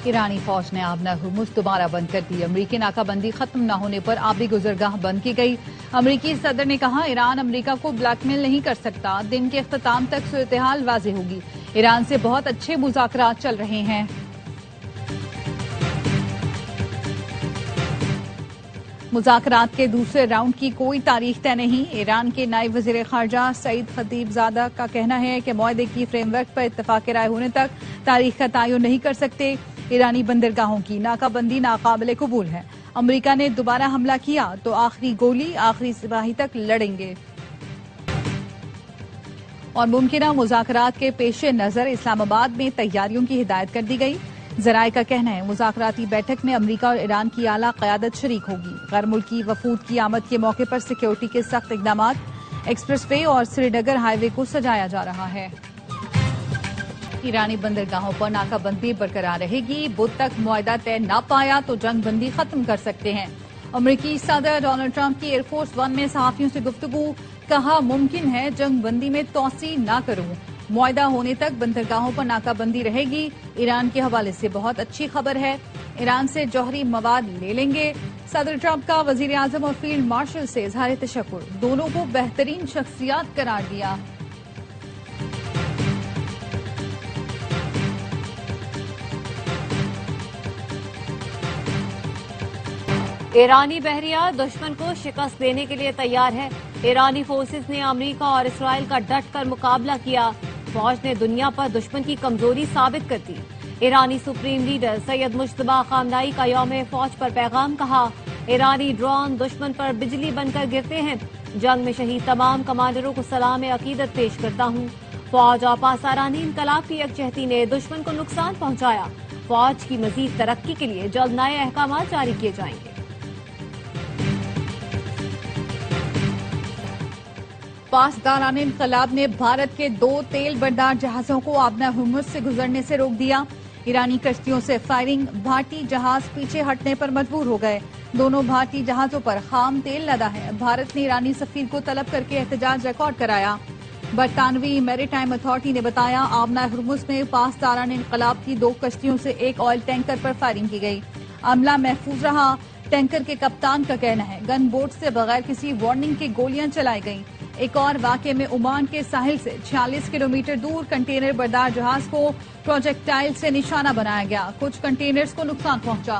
ایرانی فوج نے آبنہ ہرمز دوبارہ بند کر دی۔ امریکی ناکہ بندی ختم نہ ہونے پر آبی گزرگاہ بند کی گئی۔ امریکی صدر نے کہا ایران امریکہ کو بلیک میل نہیں کر سکتا، دن کے اختتام تک صورتحال واضح ہوگی۔ ایران سے بہت اچھے مذاکرات چل رہے ہیں۔ مذاکرات کے دوسرے راؤنڈ کی کوئی تاریخ طے نہیں۔ ایران کے نائب وزیر خارجہ سعید خطیب زادہ کا کہنا ہے کہ معاہدے کی فریم ورک پر اتفاق رائے ہونے تک تاریخ کا تعین نہیں کر سکتے۔ ایرانی بندرگاہوں کی ناکہ بندی ناقابل قبول ہے۔ امریکہ نے دوبارہ حملہ کیا تو آخری گولی آخری سپاہی تک لڑیں گے۔ اور ممکنہ مذاکرات کے پیش نظر اسلام آباد میں تیاریوں کی ہدایت کر دی گئی۔ ذرائع کا کہنا ہے مذاکراتی بیٹھک میں امریکہ اور ایران کی اعلیٰ قیادت شریک ہوگی۔ غیر ملکی وفود کی آمد کے موقع پر سیکیورٹی کے سخت اقدامات، ایکسپریس وے اور سری نگر ہائی وے کو سجایا جا رہا ہے۔ ایرانی بندرگاہوں پر ناکہ بندی برقرار رہے گی۔ بدھ تک معاہدہ طے نہ پایا تو جنگ بندی ختم کر سکتے ہیں۔ امریکی صدر ڈونلڈ ٹرمپ کی ایئر فورس ون میں صحافیوں سے گفتگو، کہا ممکن ہے جنگ بندی میں توسیع نہ کروں، معاہدہ ہونے تک بندرگاہوں پر ناکہ بندی رہے گی۔ ایران کے حوالے سے بہت اچھی خبر ہے، ایران سے جوہری مواد لے لیں گے۔ صدر ٹرمپ کا وزیر اعظم اور فیلڈ مارشل سے اظہار تشکر، دونوں کو بہترین شخصیات قرار دیا۔ ایرانی بحریہ دشمن کو شکست دینے کے لیے تیار ہے۔ ایرانی فورسز نے امریکہ اور اسرائیل کا ڈٹ کر مقابلہ کیا۔ فوج نے دنیا پر دشمن کی کمزوری ثابت کر دی۔ ایرانی سپریم لیڈر سید مجتبیٰ خامنائی کا یوم فوج پر پیغام، کہا ایرانی ڈرون دشمن پر بجلی بن کر گرتے ہیں۔ جنگ میں شہید تمام کمانڈروں کو سلام عقیدت پیش کرتا ہوں۔ فوج اور پاسدارانی انقلاب کی یکجہتی نے دشمن کو نقصان پہنچایا۔ فوج کی مزید ترقی کے لیے جلد نئے احکامات جاری کیے جائیں گے۔ پاسداران انقلاب نے بھارت کے 2 تیل بردار جہازوں کو آبنہ ہرمز سے گزرنے سے روک دیا۔ ایرانی کشتیوں سے فائرنگ، بھارتی جہاز پیچھے ہٹنے پر مجبور ہو گئے۔ دونوں بھارتی جہازوں پر خام تیل لدا ہے۔ بھارت نے ایرانی سفیر کو طلب کر کے احتجاج ریکارڈ کرایا۔ برطانوی میری ٹائم اتھارٹی نے بتایا آبنہ ہرمز میں پاسداران انقلاب کی 2 کشتیوں سے ایک آئل ٹینکر پر فائرنگ کی گئی۔ عملہ محفوظ رہا۔ ٹینکر کے کپتان کا کہنا ہے گن بوٹ سے بغیر کسی وارننگ کے گولیاں چلائی گئیں۔ ایک اور واقعے میں عمان کے ساحل سے 46 کلومیٹر دور کنٹینر بردار جہاز کو پروجیکٹائل سے نشانہ بنایا گیا۔ کچھ کنٹینرز کو نقصان پہنچا۔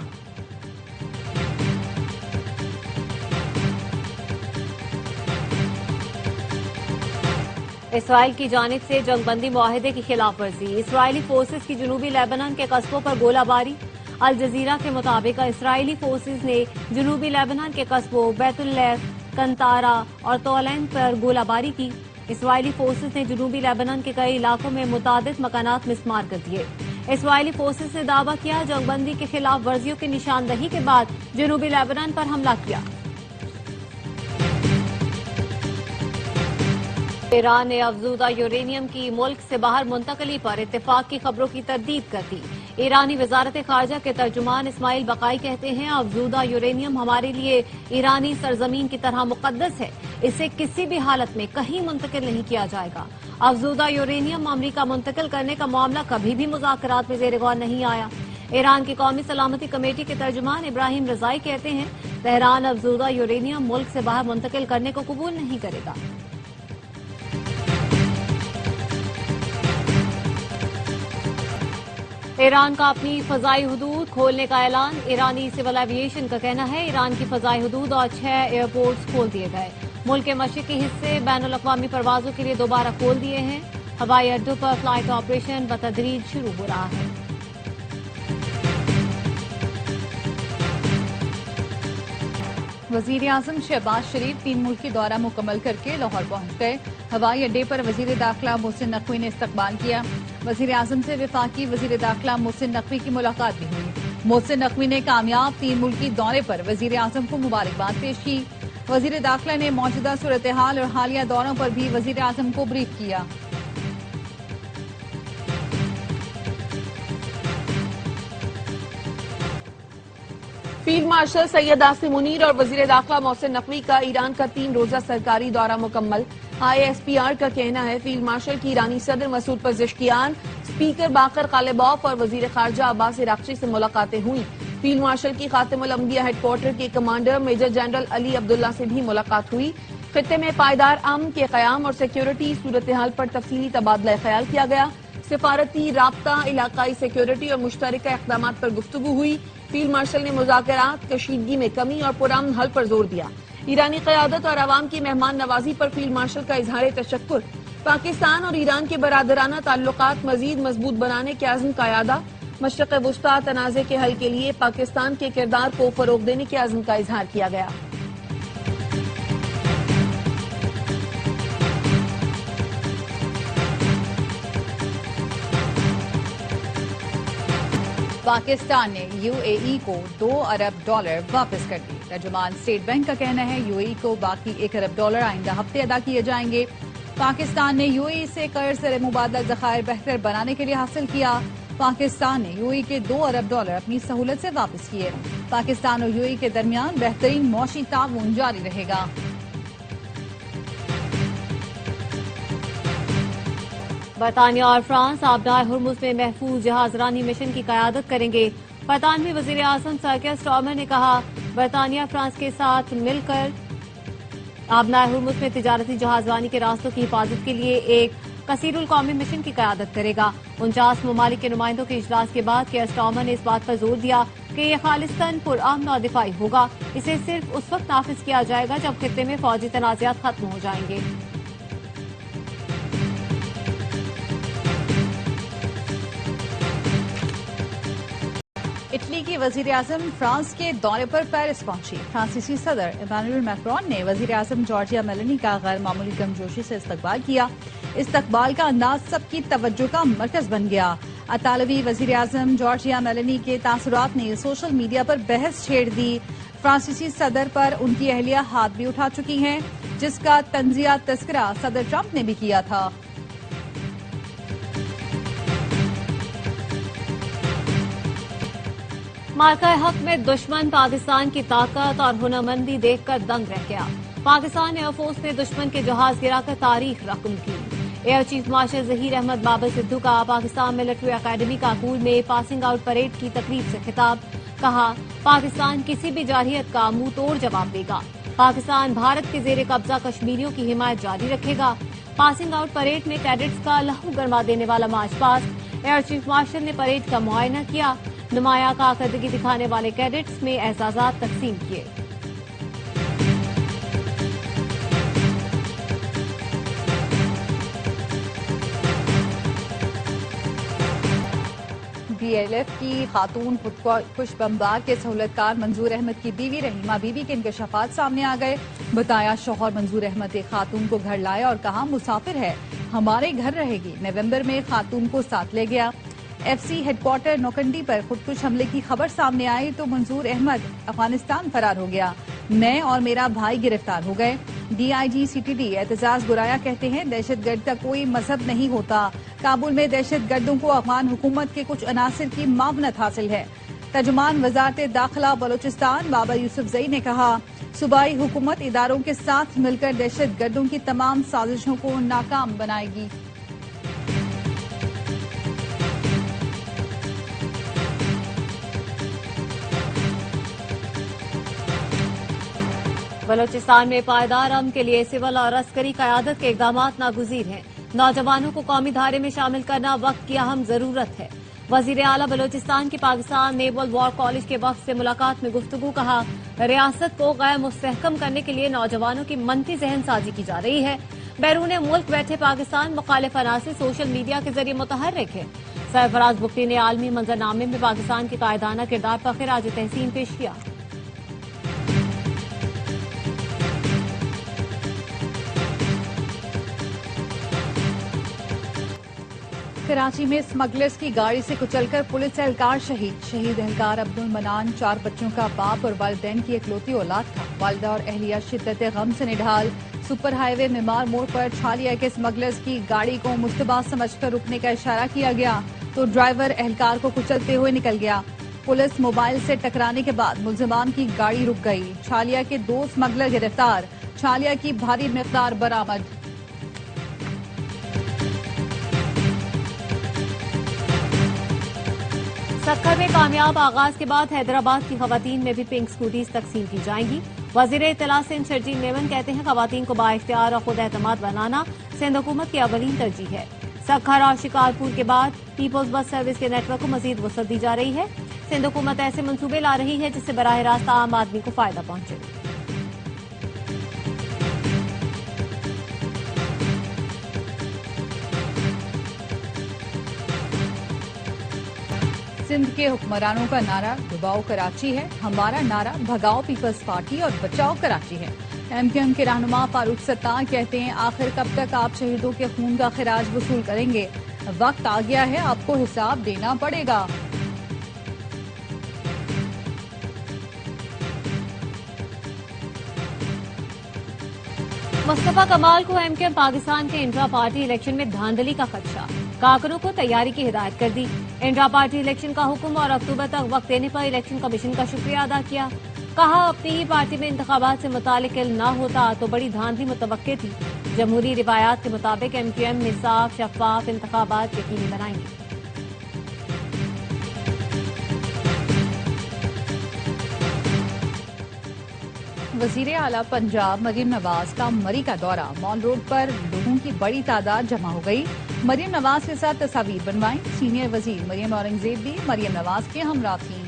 اسرائیل کی جانب سے جنگ بندی معاہدے کی خلاف ورزی، اسرائیلی فورسز کی جنوبی لیبنان کے قصبوں پر گولہ باری۔ الجزیرہ کے مطابق اسرائیلی فورسز نے جنوبی لیبنان کے قصبوں بیت اللہ، کنتارا اور تولین پر گولہ باری کی۔ اسرائیلی فورسز نے جنوبی لیبنان کے کئی علاقوں میں متعدد مکانات مسمار کر دیے۔ اسرائیلی فورسز نے دعویٰ کیا جنگ بندی کے خلاف ورزیوں کی نشاندہی کے بعد جنوبی لیبنان پر حملہ کیا۔ ایران نے افزودہ یورینیم کی ملک سے باہر منتقلی پر اتفاق کی خبروں کی تردید کر دی۔ ایرانی وزارت خارجہ کے ترجمان اسماعیل بقائی کہتے ہیں افزودہ یورینیم ہمارے لیے ایرانی سرزمین کی طرح مقدس ہے، اسے کسی بھی حالت میں کہیں منتقل نہیں کیا جائے گا۔ افزودہ یورینیم امریکہ منتقل کرنے کا معاملہ کبھی بھی مذاکرات میں زیر غور نہیں آیا۔ ایران کی قومی سلامتی کمیٹی کے ترجمان ابراہیم رضائی کہتے ہیں تہران افزودہ یورینیم ملک سے باہر منتقل کرنے کو قبول نہیں کرے گا۔ ایران کا اپنی فضائی حدود کھولنے کا اعلان، ایرانی سول ایویشن کا کہنا ہے ایران کی فضائی حدود اور 6 ایئرپورٹس کھول دیے گئے۔ ملک کے مشرقی حصے بین الاقوامی پروازوں کے لیے دوبارہ کھول دیے ہیں۔ ہوائی اڈوں پر فلائٹ آپریشن بتدریج شروع ہو رہا ہے۔ وزیر اعظم شہباز شریف 3 ملکی دورہ مکمل کر کے لاہور پہنچ گئے۔ ہوائی اڈے پر وزیر داخلہ محسن نقوی نے استقبال کیا۔ وزیر اعظم سے وفاقی وزیر داخلہ محسن نقوی کی ملاقات بھی ہوئی۔ محسن نقوی نے کامیاب 3 ملکی دورے پر وزیر اعظم کو مبارکباد پیش کی۔ وزیر داخلہ نے موجودہ صورتحال اور حالیہ دوروں پر بھی وزیر اعظم کو بریف کیا۔ فیلڈ مارشل سید عاصم منیر اور وزیر داخلہ محسن نقوی کا ایران کا 3 روزہ سرکاری دورہ مکمل۔ ISPR کا کہنا ہے فیلڈ مارشل کی ایرانی صدر مسعود پزشکیان، اسپیکر باقر غالباف اور وزیر خارجہ عباس عراقچی سے ملاقاتیں ہوئیں۔ فیلڈ مارشل کی خاتم الانبیاء ہیڈ کوارٹر کے کمانڈر میجر جنرل علی عبداللہ سے بھی ملاقات ہوئی۔ خطے میں پائیدار امن کے قیام اور سیکیورٹی صورتحال پر تفصیلی تبادلہ خیال کیا گیا۔ سفارتی رابطہ، علاقائی سیکیورٹی اور مشترکہ اقدامات پر گفتگو ہوئی۔ فیلڈ مارشل نے مذاکرات، کشیدگی میں کمی اور پرامن حل پر زور دیا۔ ایرانی قیادت اور عوام کی مہمان نوازی پر فیلڈ مارشل کا اظہار تشکر۔ پاکستان اور ایران کے برادرانہ تعلقات مزید مضبوط بنانے کے عزم کا اعادہ۔ مشرق وسطی تنازع کے حل کے لیے پاکستان کے کردار کو فروغ دینے کے عزم کا اظہار کیا گیا۔ پاکستان نے UAE کو $2 ارب واپس کر دی۔ ترجمان اسٹیٹ بینک کا کہنا ہے UAE کو باقی $1 ارب آئندہ ہفتے ادا کیے جائیں گے۔ پاکستان نے UAE سے قرض زر مبادلہ ذخائر بہتر بنانے کے لیے حاصل کیا۔ پاکستان نے UAE کے $2 ارب اپنی سہولت سے واپس کیے۔ پاکستان اور UAE کے درمیان بہترین معاشی تعاون جاری رہے گا۔ برطانیہ اور فرانس آبنائے ہرمز میں محفوظ جہاز رانی مشن کی قیادت کریں گے۔ برطانوی وزیر اعظم سر کیئر سٹارمر نے کہا برطانیہ فرانس کے ساتھ مل کر آبنائے ہرمز میں تجارتی جہاز رانی کے راستوں کی حفاظت کے لیے ایک کثیر القومی مشن کی قیادت کرے گا۔ 49 ممالک کے نمائندوں کے اجلاس کے بعد کیئر سٹارمر نے اس بات پر زور دیا کہ یہ خالصتاً پرامن اور دفاعی ہوگا۔ اسے صرف اس وقت نافذ کیا جائے گا جب خطے میں فوجی تنازعات ختم ہو جائیں گے۔ اٹلی کی وزیر اعظم فرانس کے دورے پر پیرس پہنچی۔ فرانسیسی صدر ایمانوئل میکرون نے وزیر اعظم جارجیا میلونی کا غیر معمولی گرمجوشی سے استقبال کیا۔ استقبال کا انداز سب کی توجہ کا مرکز بن گیا۔ اطالوی وزیر اعظم جارجیا میلونی کے تاثرات نے سوشل میڈیا پر بحث چھیڑ دی۔ فرانسیسی صدر پر ان کی اہلیہ ہاتھ بھی اٹھا چکی ہیں، جس کا تنزیہ تذکرہ صدر ٹرمپ نے بھی کیا تھا۔ مارکہ حق میں دشمن پاکستان کی طاقت اور ہنرمندی دیکھ کر دنگ رہ گیا۔ پاکستان ایئر فورس نے دشمن کے جہاز گرا کر تاریخ رقم کی۔ Air chief marshal Zaheer Ahmed Babar Sidhu کا پاکستان ملٹری اکیڈمی کاکول میں پاسنگ آؤٹ پریڈ کی تقریب سے خطاب۔ کہا پاکستان کسی بھی جارحیت کا منہ توڑ جواب دے گا۔ پاکستان بھارت کے زیر قبضہ کشمیریوں کی حمایت جاری رکھے گا۔ پاسنگ آؤٹ پریڈ میں کیڈٹس کا لہو گرما دینے والا march past. Year chief martial نے پریڈ کا معائنہ کیا۔ نمایاں کارکردگی دکھانے والے کیڈٹس میں اعزازات تقسیم کیے۔ BLF کی خاتون خودکش بمبار کے سہولت کار منظور احمد کی بیوی رحیمہ بی بی کے انکشافات سامنے آ گئے۔ بتایا شوہر منظور احمد ایک خاتون کو گھر لائے اور کہا مسافر ہے، ہمارے گھر رہے گی۔ نومبر میں خاتون کو ساتھ لے گیا۔ FC ہیڈ کوارٹر نوکنڈی پر خودکش حملے کی خبر سامنے آئی تو منظور احمد افغانستان فرار ہو گیا۔ میں اور میرا بھائی گرفتار ہو گئے۔ DIG CTD اعتزاز گرایا کہتے ہیں دہشت گرد کا کوئی مذہب نہیں ہوتا۔ کابل میں دہشت گردوں کو افغان حکومت کے کچھ عناصر کی معاونت حاصل ہے۔ ترجمان وزارت داخلہ بلوچستان بابا یوسف زئی نے کہا صوبائی حکومت اداروں کے ساتھ مل کر دہشت گردوں کی تمام سازشوں کو ناکام بنائے گی۔ بلوچستان میں پائیدار امن کے لیے سول اور عسکری قیادت کے اقدامات ناگزیر ہیں۔ نوجوانوں کو قومی دھارے میں شامل کرنا وقت کی اہم ضرورت ہے۔ وزیر اعلیٰ بلوچستان کی پاکستان نیول وار کالج کے وفد سے ملاقات میں گفتگو۔ کہا ریاست کو غیر مستحکم کرنے کے لیے نوجوانوں کی منفی ذہن سازی کی جا رہی ہے۔ بیرون ملک بیٹھے پاکستان مخالف عناصر سوشل میڈیا کے ذریعے متحرک ہے۔ سرفراز بگٹی نے عالمی منظرنامے میں پاکستان کے قائدانہ کردار پر خراج تحسین پیش کیا۔ کراچی میں اسمگلرز کی گاڑی سے کچل کر پولیس اہلکار شہید اہلکار عبد المنان 4 بچوں کا باپ اور والدین کی اکلوتی اولاد تھا۔ والدہ اور اہلیہ شدت غم سے نڈھال۔ سپر ہائی وے ممار موڑ پر چھالیا کے اسمگلرز کی گاڑی کو مشتبہ سمجھ کر رکنے کا اشارہ کیا گیا تو ڈرائیور اہلکار کو کچلتے ہوئے نکل گیا۔ پولیس موبائل سے ٹکرانے کے بعد ملزمان کی گاڑی رک گئی۔ چھالیا کے 2 اسمگلر گرفتار، چھالیا کی بھاری مقدار برآمد۔ سکھر میں کامیاب آغاز کے بعد حیدرآباد کی خواتین میں بھی پنک اسکوٹیز تقسیم کی جائیں گی. وزیر اطلاع سندھ شرجیل میمن کہتے ہیں خواتین کو بااختیار اور خود اعتماد بنانا سندھ حکومت کی اولین ترجیح ہے. سکھر اور شکارپور کے بعد پیپلز بس سروس کے نیٹ ورک کو مزید وسعت دی جا رہی ہے. سندھ حکومت ایسے منصوبے لا رہی ہے جس سے براہ راست عام آدمی کو فائدہ پہنچے. سندھ کے حکمرانوں کا نعرہ ڈباؤ کراچی ہے، ہمارا نعرہ بھگاؤ پیپلز پارٹی اور بچاؤ کراچی ہے. ایم کیو ایم کے رہنما فاروق ستار کہتے ہیں آخر کب تک آپ شہیدوں کے خون کا خراج وصول کریں گے؟ وقت آ گیا ہے، آپ کو حساب دینا پڑے گا. مصطفیٰ کمال کو ایم کیو ایم پاکستان کے انٹرا پارٹی الیکشن میں دھاندلی کا خدشہ، کارکنوں کو تیاری کی ہدایت کر دی. انٹرا پارٹی الیکشن کا حکم اور اکتوبر تک وقت دینے پر الیکشن کمیشن کا شکریہ ادا کیا. کہا اپنی ہی پارٹی میں انتخابات سے متعلق علم نہ ہوتا تو بڑی دھاندلی متوقع تھی. جمہوری روایات کے مطابق ایم کیو ایم میں صاف شفاف انتخابات یقینی بنائیں گے. وزیر اعلیٰ پنجاب مریم نواز کا مری کا دورہ، مال روڈ پر لوگوں کی بڑی تعداد جمع ہو گئی. مریم نواز کے ساتھ تصاویر بنوائیں. سینئر وزیر مریم اورنگزیب بھی مریم نواز کے ہمراہ تھیں.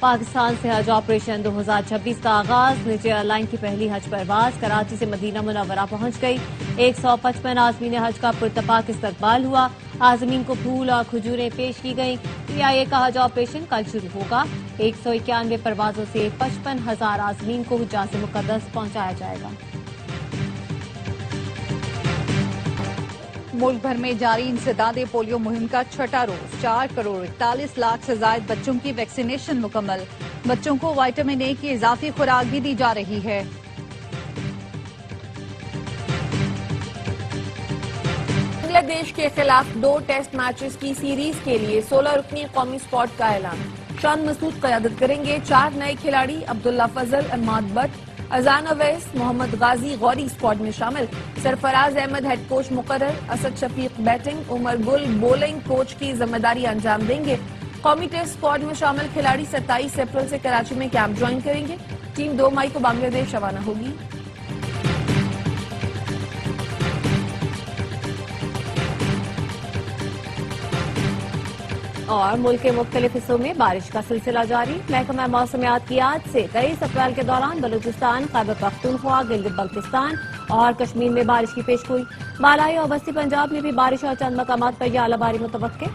پاکستان سے حج آپریشن 2026 کا آغاز. نجی ایئر لائن کی پہلی حج پرواز کراچی سے مدینہ منورہ پہنچ گئی. 155 عازمین حج کا پرتپاک استقبال ہوا. عازمین کو پھول اور کھجوریں پیش کی گئیں. پی آئی اے کا حج آپریشن کل شروع ہوگا. 191 پروازوں سے 55,000 عازمین کو حجاز مقدس پہنچایا جائے گا. ملک بھر میں جاری انسداد پولیو مہم کا چھٹا روز، 4 کروڑ 41 لاکھ سے زائد بچوں کی ویکسینیشن مکمل. بچوں کو وائٹامن اے کی اضافی خوراک بھی دی جا رہی ہے. بنگلہ دیش کے خلاف 2 ٹیسٹ میچز کی سیریز کے لیے 16 رکنی قومی اسکواڈ کا اعلان. شان مسعود قیادت کریں گے. 4 نئے کھلاڑی عبداللہ فضل، عماد بٹ، اذان اویس، محمد غازی غوری اسکواڈ میں شامل. سرفراز احمد ہیڈ کوچ مقرر. اسد شفیق بیٹنگ، عمر گل بولنگ کوچ کی ذمہ داری انجام دیں گے. قومی ٹیسٹ اسکواڈ میں شامل کھلاڑی 27 اپریل سے کراچی میں کیمپ جوائن کریں گے. ٹیم 2 مئی کو بنگلہ دیش روانہ ہوگی. اور ملک کے مختلف حصوں میں بارش کا سلسلہ جاری. محکمہ موسمیات کی آج سے 23 اپریل کے دوران بلوچستان، خیبر پختونخوا، گلگت بلتستان اور کشمیر میں بارش کی پیشگوئی. بالائی اور وسطی پنجاب میں بھی بارش اور چند مقامات پر یہ اعلی باری متوقع.